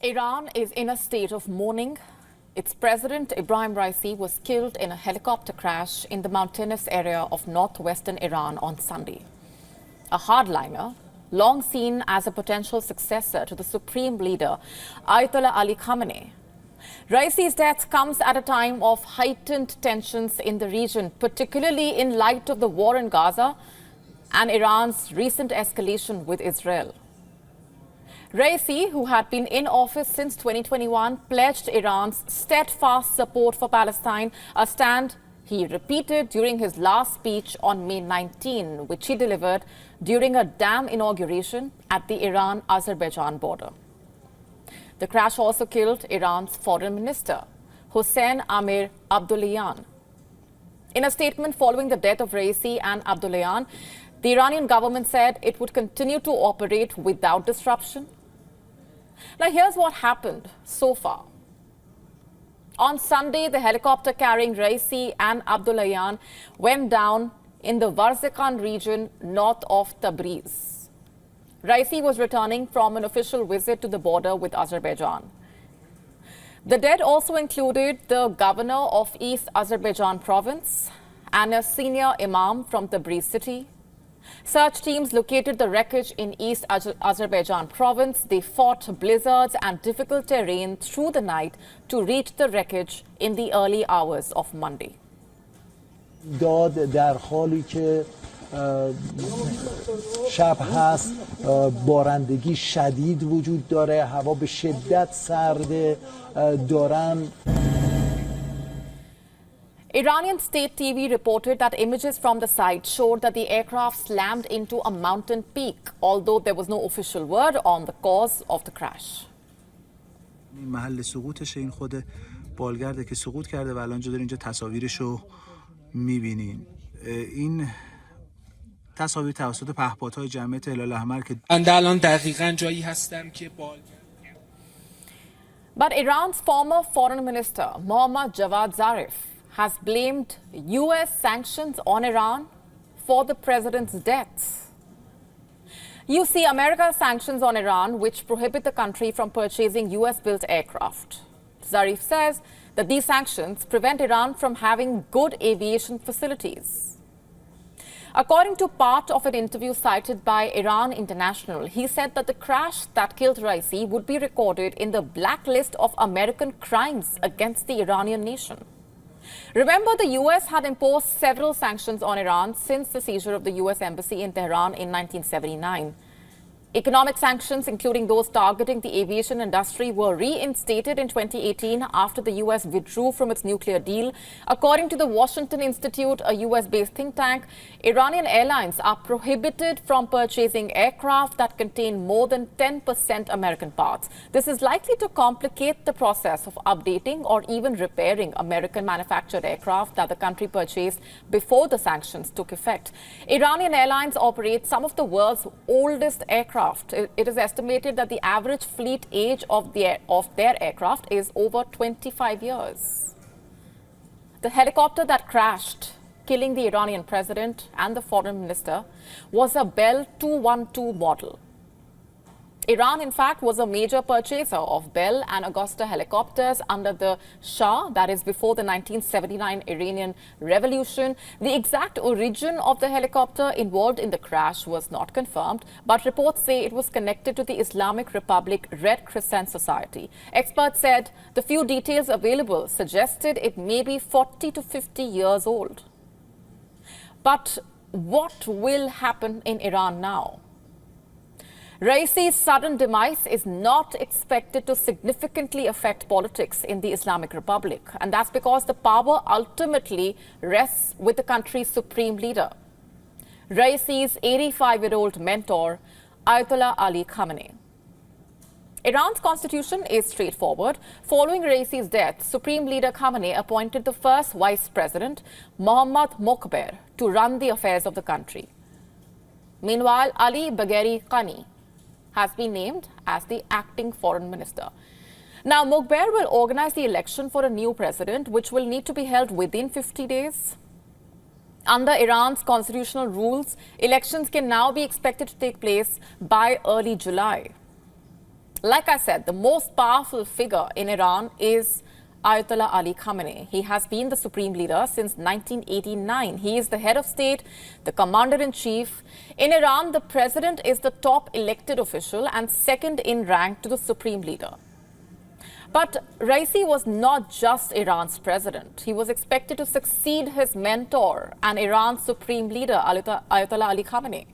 Iran is in a state of mourning. Its president, Ebrahim Raisi, was killed in a helicopter crash in the mountainous area of northwestern Iran on Sunday. A hardliner, long seen as a potential successor to the supreme leader, Ayatollah Ali Khamenei. Raisi's death comes at a time of heightened tensions in the region, particularly in light of the war in Gaza and Iran's recent escalation with Israel. Raisi, who had been in office since 2021, pledged Iran's steadfast support for Palestine, a stand he repeated during his last speech on May 19, which he delivered during a dam inauguration at the Iran-Azerbaijan border. The crash also killed Iran's foreign minister, Hossein Amir Abdullahian. In a statement following the death of Raisi and Abdullahian, the Iranian government said it would continue to operate without disruption. Now, here's what happened so far. On Sunday, the helicopter carrying Raisi and Abdullahian went down in the Varzakhan region north of Tabriz. Raisi was returning from an official visit to the border with Azerbaijan. The dead also included the governor of East Azerbaijan province and a senior imam from Tabriz city. Search teams located the wreckage in East Azerbaijan province. They fought blizzards and difficult terrain through the night to reach the wreckage in the early hours of Monday. داد در حالی که شب هست بارندگی شدید وجود داره هوا به شدت سرده دارن Iranian state TV reported that images from the site showed that the aircraft slammed into a mountain peak, although there was no official word on the cause of the crash. این محل سقوطش این خود بالگرده که سقوط کرده و الان اینجا تصاویرشو می‌بینین. این تصاویر توسط پهپادهای جمعیت هلال احمر که الان دقیقاً جایی هستم که But Iran's former foreign minister, Mohammad Javad Zarif, has blamed U.S. sanctions on Iran for the president's death. You see, America's sanctions on Iran, which prohibit the country from purchasing U.S.-built aircraft. Zarif says that these sanctions prevent Iran from having good aviation facilities. According to part of an interview cited by Iran International, he said that the crash that killed Raisi would be recorded in the blacklist of American crimes against the Iranian nation. Remember, the U.S. had imposed several sanctions on Iran since the seizure of the U.S. embassy in Tehran in 1979. Economic sanctions, including those targeting the aviation industry, were reinstated in 2018 after the U.S. withdrew from its nuclear deal. According to the Washington Institute, a U.S.-based think tank, Iranian airlines are prohibited from purchasing aircraft that contain more than 10% American parts. This is likely to complicate the process of updating or even repairing American-manufactured aircraft that the country purchased before the sanctions took effect. Iranian airlines operate some of the world's oldest aircraft. It is estimated that the average fleet age of their aircraft is over 25 years. The helicopter that crashed, killing the Iranian president and the foreign minister, was a Bell 212 model. Iran, in fact, was a major purchaser of Bell and Augusta helicopters under the Shah, that is before the 1979 Iranian Revolution. The exact origin of the helicopter involved in the crash was not confirmed, but reports say it was connected to the Islamic Republic Red Crescent Society. Experts said the few details available suggested it may be 40 to 50 years old. But what will happen in Iran now? Raisi's sudden demise is not expected to significantly affect politics in the Islamic Republic, and that's because the power ultimately rests with the country's supreme leader, Raisi's 85-year-old mentor, Ayatollah Ali Khamenei. Iran's constitution is straightforward. Following Raisi's death, Supreme Leader Khamenei appointed the first vice president, Mohammad Mokhber, to run the affairs of the country. Meanwhile, Ali Bagheri Qani has been named as the acting foreign minister. Now, Mokhber will organize the election for a new president, which will need to be held within 50 days. Under Iran's constitutional rules, elections can now be expected to take place by early July. Like I said, the most powerful figure in Iran is Ayatollah Ali Khamenei. He has been the supreme leader since 1989. He is the head of state, the commander-in-chief. In Iran, the president is the top elected official and second in rank to the supreme leader. But Raisi was not just Iran's president. He was expected to succeed his mentor and Iran's supreme leader, Ayatollah Ali Khamenei.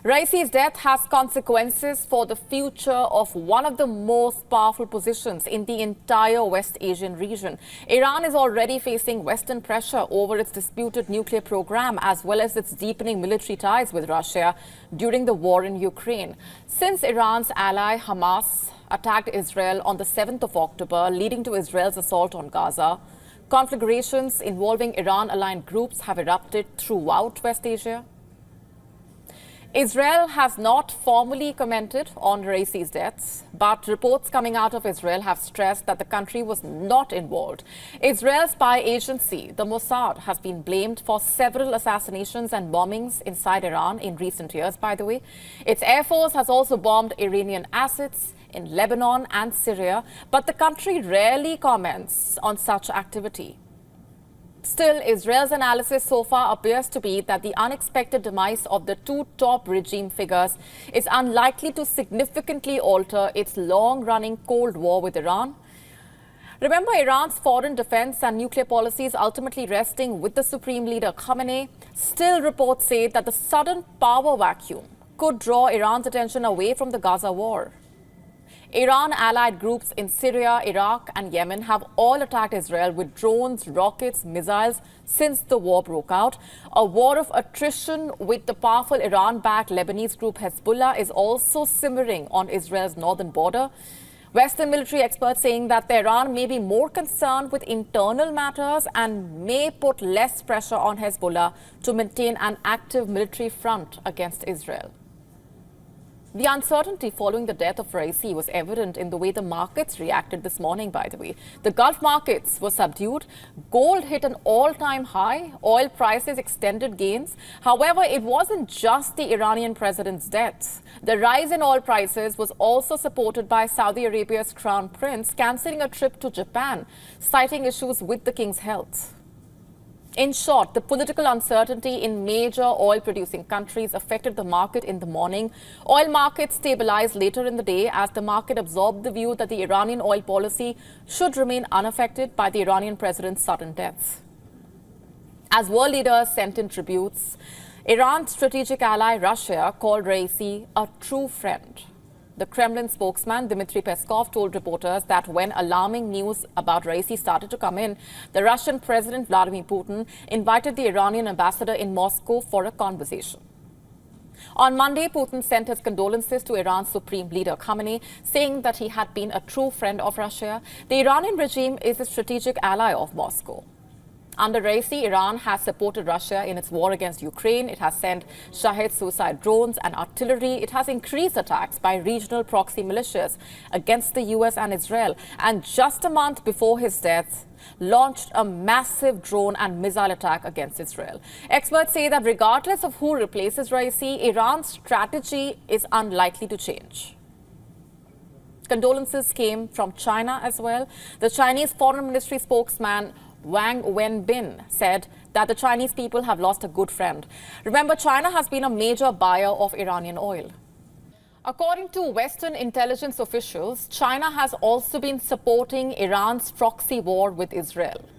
Raisi's death has consequences for the future of one of the most powerful positions in the entire West Asian region. Iran is already facing Western pressure over its disputed nuclear program as well as its deepening military ties with Russia during the war in Ukraine. Since Iran's ally Hamas attacked Israel on the 7th of October, leading to Israel's assault on Gaza, conflagrations involving Iran-aligned groups have erupted throughout West Asia. Israel has not formally commented on Raisi's death, but reports coming out of Israel have stressed that the country was not involved. Israel's spy agency, the Mossad, has been blamed for several assassinations and bombings inside Iran in recent years, by the way. Its air force has also bombed Iranian assets in Lebanon and Syria, but the country rarely comments on such activity. Still, Israel's analysis so far appears to be that the unexpected demise of the two top regime figures is unlikely to significantly alter its long-running Cold War with Iran. Remember, Iran's foreign defense and nuclear policies ultimately resting with the supreme leader Khamenei. Still, reports say that the sudden power vacuum could draw Iran's attention away from the Gaza war. Iran-allied groups in Syria, Iraq and Yemen have all attacked Israel with drones, rockets, missiles since the war broke out. A war of attrition with the powerful Iran-backed Lebanese group Hezbollah is also simmering on Israel's northern border. Western military experts saying that Tehran may be more concerned with internal matters and may put less pressure on Hezbollah to maintain an active military front against Israel. The uncertainty following the death of Raisi was evident in the way the markets reacted this morning, by the way. The Gulf markets were subdued. Gold hit an all-time high. Oil prices extended gains. However, it wasn't just the Iranian president's death. The rise in oil prices was also supported by Saudi Arabia's crown prince cancelling a trip to Japan, citing issues with the king's health. In short, the political uncertainty in major oil-producing countries affected the market in the morning. Oil markets stabilized later in the day as the market absorbed the view that the Iranian oil policy should remain unaffected by the Iranian president's sudden death. As world leaders sent in tributes, Iran's strategic ally Russia called Raisi a true friend. The Kremlin spokesman Dmitry Peskov told reporters that when alarming news about Raisi started to come in, the Russian President Vladimir Putin invited the Iranian ambassador in Moscow for a conversation. On Monday, Putin sent his condolences to Iran's supreme leader Khamenei, saying that he had been a true friend of Russia. The Iranian regime is a strategic ally of Moscow. Under Raisi, Iran has supported Russia in its war against Ukraine. It has sent Shahed suicide drones and artillery. It has increased attacks by regional proxy militias against the US and Israel. And just a month before his death, launched a massive drone and missile attack against Israel. Experts say that regardless of who replaces Raisi, Iran's strategy is unlikely to change. Condolences came from China as well. The Chinese Foreign Ministry spokesman Wang Wenbin said that the Chinese people have lost a good friend. Remember, China has been a major buyer of Iranian oil. According to Western intelligence officials, China has also been supporting Iran's proxy war with Israel.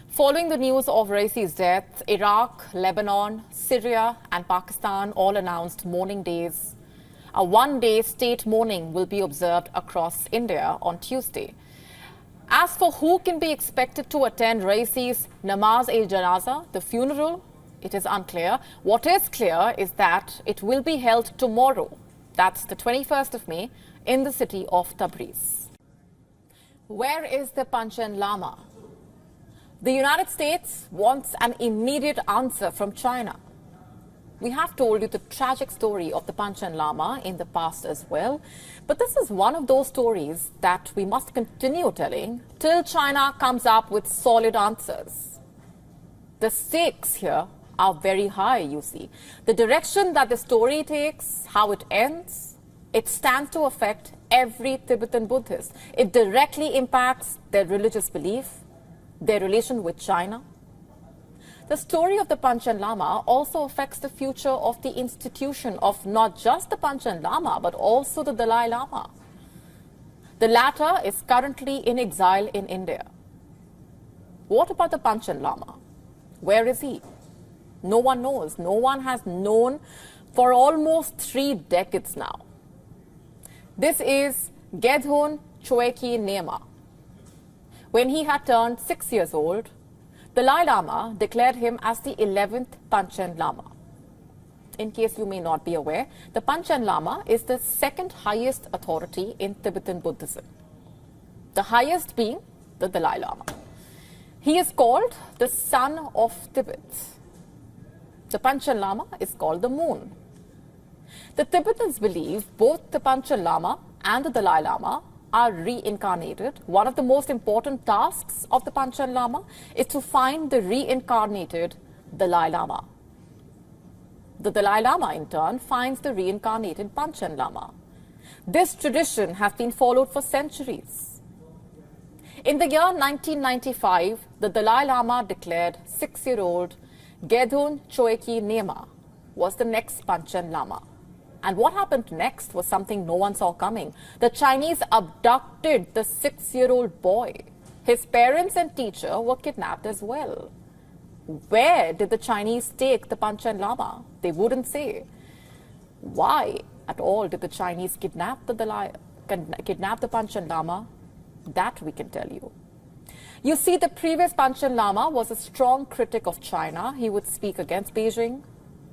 Following the news of Raisi's death, Iraq, Lebanon, Syria and Pakistan all announced mourning days. A one-day state mourning will be observed across India on Tuesday. As for who can be expected to attend Raisi's Namaz-e-Janaza, the funeral, it is unclear. What is clear is that it will be held tomorrow, that's the 21st of May, in the city of Tabriz. Where is the Panchen Lama? The United States wants an immediate answer from China. We have told you the tragic story of the Panchen Lama in the past as well. But this is one of those stories that we must continue telling till China comes up with solid answers. The stakes here are very high, you see. The direction that the story takes, how it ends, It stands to affect every Tibetan Buddhist. It directly impacts their religious belief, their relation with China. The story of the Panchen Lama also affects the future of the institution of not just the Panchen Lama, but also the Dalai Lama. The latter is currently in exile in India. What about the Panchen Lama? Where is he? No one knows. No one has known for almost 3 decades now. This is Gedhun Choeki Nema. When he had turned 6 years old, the Dalai Lama declared him as the 11th Panchen Lama. In case you may not be aware, the Panchen Lama is the 2nd highest authority in Tibetan Buddhism, the highest being the Dalai Lama. He is called the son of Tibet. The Panchen Lama is called the moon. The Tibetans believe both the Panchen Lama and the Dalai Lama are reincarnated. One of the most important tasks of the Panchen Lama is to find the reincarnated Dalai Lama. The Dalai Lama, in turn, finds the reincarnated Panchen Lama. This tradition has been followed for centuries. In the year 1995, the Dalai Lama declared 6-year-old Gedhun Choeki Nema was the next Panchen Lama. And what happened next was something no one saw coming. The Chinese abducted the 6-year-old boy. His parents and teacher were kidnapped as well. Where did the Chinese take the Panchen Lama? They wouldn't say. Why at all did the Chinese kidnap the Panchen Lama? That we can tell you. You see, the previous Panchen Lama was a strong critic of China. He would speak against Beijing.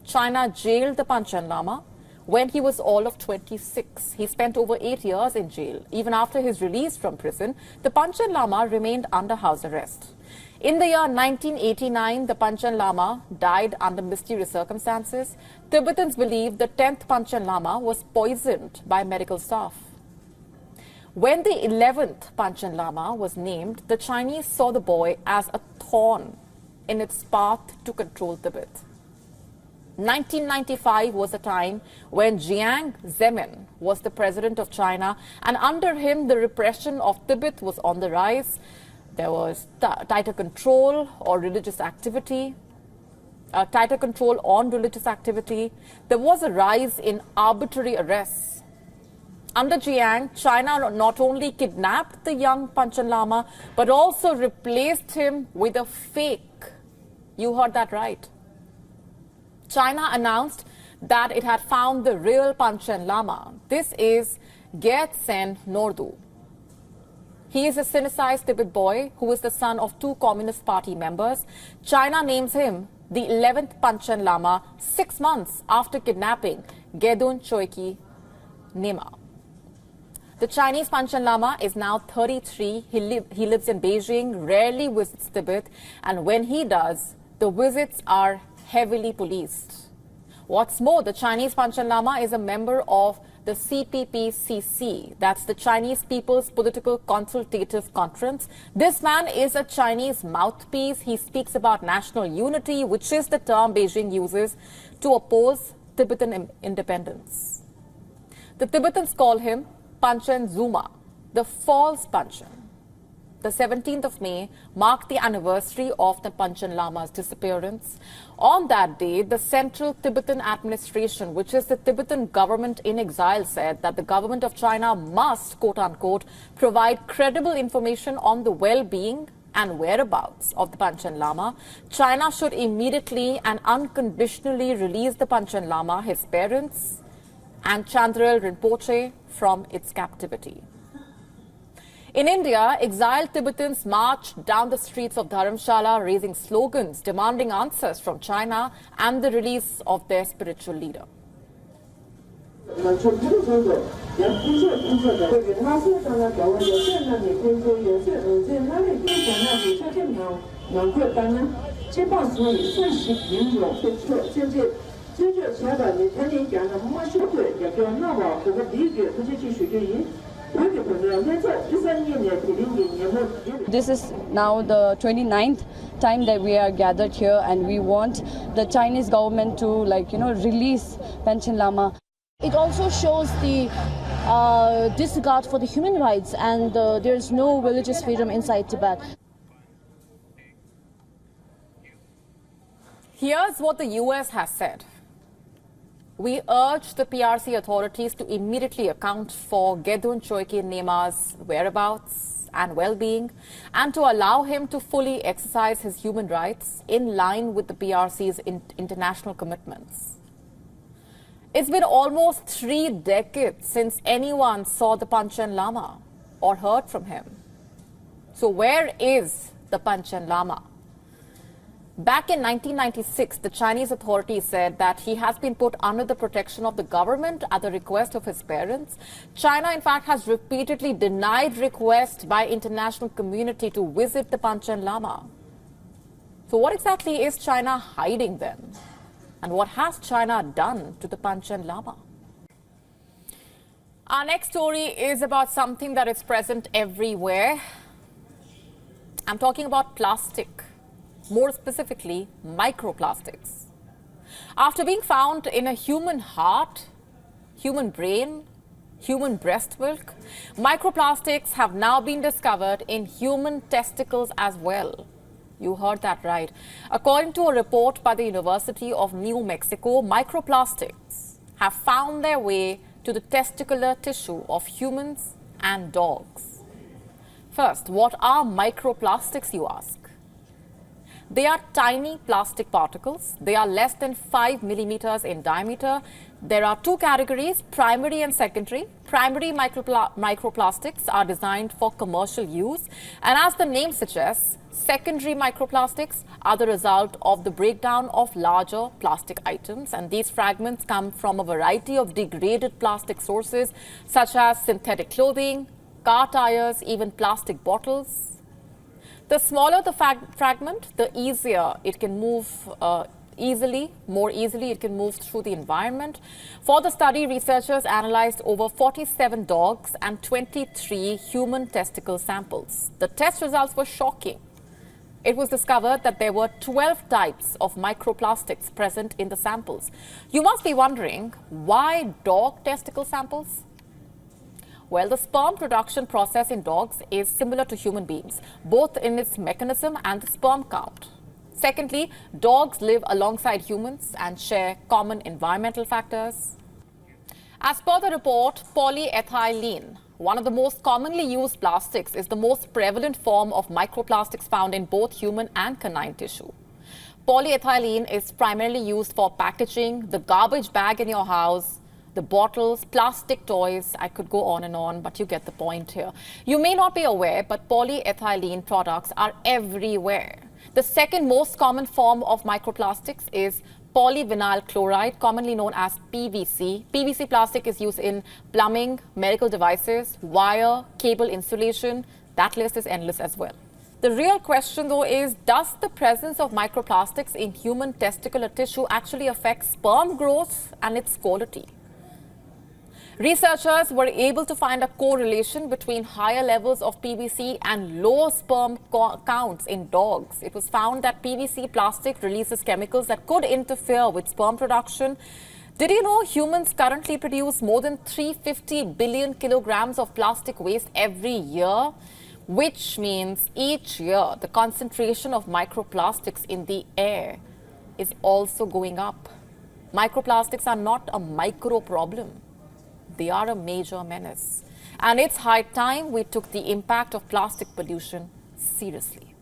China jailed the Panchen Lama when he was all of 26. He spent over 8 years in jail. Even after his release from prison, the Panchen Lama remained under house arrest. In the year 1989, the Panchen Lama died under mysterious circumstances. Tibetans believe the 10th Panchen Lama was poisoned by medical staff. When the 11th Panchen Lama was named, the Chinese saw the boy as a thorn in its path to control Tibet. 1995 was a time when Jiang Zemin was the president of China, and under him the repression of Tibet was on the rise. There was tighter control on religious activity. There was a rise in arbitrary arrests. Under Jiang, China not only kidnapped the young Panchen Lama, but also replaced him with a fake. You heard that right. China announced that it had found the real Panchen Lama. This is Gyatsen Nordu. He is a Sinicized Tibet boy who is the son of 2 Communist Party members. China names him the 11th Panchen Lama 6 months after kidnapping Gedhun Choeki Nema. The Chinese Panchen Lama is now 33. He lives in Beijing, rarely visits Tibet, and when he does, the visits are heavily policed. What's more, the Chinese Panchen Lama is a member of the CPPCC, that's the Chinese People's Political Consultative Conference. This man is a Chinese mouthpiece. He speaks about national unity, which is the term Beijing uses to oppose Tibetan independence. The Tibetans call him Panchen Zuma, the false Panchen. The 17th of May marked the anniversary of the Panchen Lama's disappearance. On that day, the Central Tibetan Administration, which is the Tibetan government in exile, said that the government of China must, quote-unquote, provide credible information on the well-being and whereabouts of the Panchen Lama. China should immediately and unconditionally release the Panchen Lama, his parents, and Chandrel Rinpoche from its captivity. In India, exiled Tibetans marched down the streets of Dharamshala raising slogans demanding answers from China and the release of their spiritual leader. This is now the 29th time that we are gathered here, and we want the Chinese government to, release Panchen Lama. It also shows the disregard for the human rights, and there is no religious freedom inside Tibet. Here's what the US has said. We urge the PRC authorities to immediately account for Gedun Choiki Nema's whereabouts and well-being, and to allow him to fully exercise his human rights in line with the PRC's international commitments. It's been almost 3 decades since anyone saw the Panchen Lama or heard from him. So where is the Panchen Lama? Back in 1996, the Chinese authorities said that he has been put under the protection of the government at the request of his parents. China, in fact, has repeatedly denied requests by international community to visit the Panchen Lama. So what exactly is China hiding then? And what has China done to the Panchen Lama? Our next story is about something that is present everywhere. I'm talking about plastic. More specifically, microplastics. After being found in a human heart, human brain, human breast milk, microplastics have now been discovered in human testicles as well. You heard that right. According to a report by the University of New Mexico, microplastics have found their way to the testicular tissue of humans and dogs. First, what are microplastics, you ask? They are tiny plastic particles. They are less than 5 millimeters in diameter. There are 2 categories, primary and secondary. Primary microplastics are designed for commercial use. And as the name suggests, secondary microplastics are the result of the breakdown of larger plastic items. And these fragments come from a variety of degraded plastic sources, such as synthetic clothing, car tires, even plastic bottles. The smaller the fragment, the easier it can move more easily it can move through the environment. For the study, researchers analyzed over 47 dogs and 23 human testicle samples. The test results were shocking. It was discovered that there were 12 types of microplastics present in the samples. You must be wondering, why dog testicle samples? Well, the sperm production process in dogs is similar to human beings, both in its mechanism and the sperm count. Secondly, dogs live alongside humans and share common environmental factors. As per the report, polyethylene, one of the most commonly used plastics, is the most prevalent form of microplastics found in both human and canine tissue. Polyethylene is primarily used for packaging, the garbage bag in your house, the bottles, plastic toys. I could go on, but you get the point here. You may not be aware, but polyethylene products are everywhere. The second most common form of microplastics is polyvinyl chloride, commonly known as PVC. PVC plastic is used in plumbing, medical devices, wire, cable insulation. That list is endless as well. The real question, though, is does the presence of microplastics in human testicular tissue actually affect sperm growth and its quality? Researchers were able to find a correlation between higher levels of PVC and low sperm counts in dogs. It was found that PVC plastic releases chemicals that could interfere with sperm production. Did you know humans currently produce more than 350 billion kilograms of plastic waste every year? Which means each year the concentration of microplastics in the air is also going up. Microplastics are not a micro problem. They are a major menace. And it's high time we took the impact of plastic pollution seriously.